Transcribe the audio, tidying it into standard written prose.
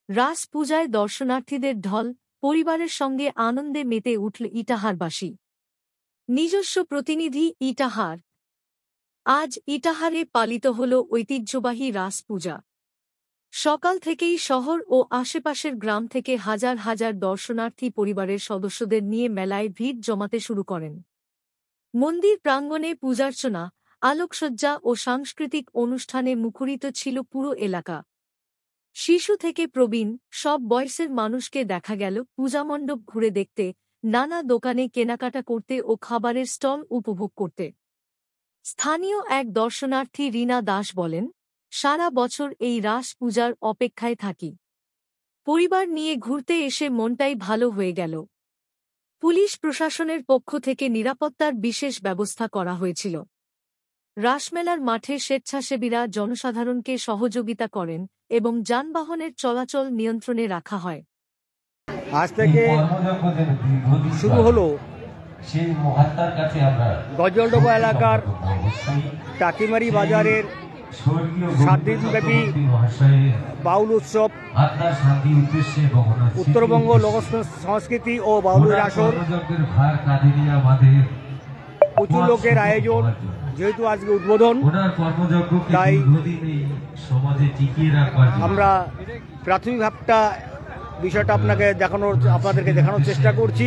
রাস পূজায় দর্শনার্থীদের ঢল, পরিবারের সঙ্গে আনন্দে মেতে উঠল ইটাহারবাসী। নিজস্ব প্রতিনিধি ইটাহার। আজ ইটাহারে পালিত হল ঐতিহ্যবাহী রাস পূজা। সকাল থেকেই শহর ও আশেপাশের গ্রাম থেকে হাজার হাজার দর্শনার্থী পরিবারের সদস্যদের নিয়ে মেলায় ভিড় জমাতে শুরু করেন। মন্দির প্রাঙ্গণে পূজার্চনা, আলোকসজ্জা ও সাংস্কৃতিক অনুষ্ঠানে মুখরিত ছিল পুরো এলাকা। শিশু থেকে প্রবীণ সব বয়সের মানুষকে দেখা গেল পূজামণ্ডপ ঘুরে দেখতে, নানা দোকানে কেনাকাটা করতে ও খাবারের স্টল উপভোগ করতে। স্থানীয় এক দর্শনার্থী রীনা দাস বলেন, সারা বছর এই রাস পূজার অপেক্ষায় থাকি। পরিবার নিয়ে ঘুরতে এসে মনটাই ভালো হয়ে গেল। পুলিশ প্রশাসনের পক্ষ থেকে নিরাপত্তার বিশেষ ব্যবস্থা করা হয়েছিল। রাসমেলার মাঠে স্বেচ্ছাসেবীরা জনসাধারণকে সহযোগিতা করেন এবং যানবাহনের চলাচল নিয়ন্ত্রণে রাখা হয়। আজ থেকে শুরু হলো গজলডোবা এলাকার টাকিমারি বাজারের 7 দিনব্যাপী বাউল উৎসব, উত্তরবঙ্গ লোক সংস্কৃতি ও বাউলের আসর। প্রচুর লোকের আয়োজন, যেহেতু আজকে উদ্বোধন, তাই আমরা প্রাথমিক বিষয়টা আপনাদেরকে দেখানোর চেষ্টা করছি।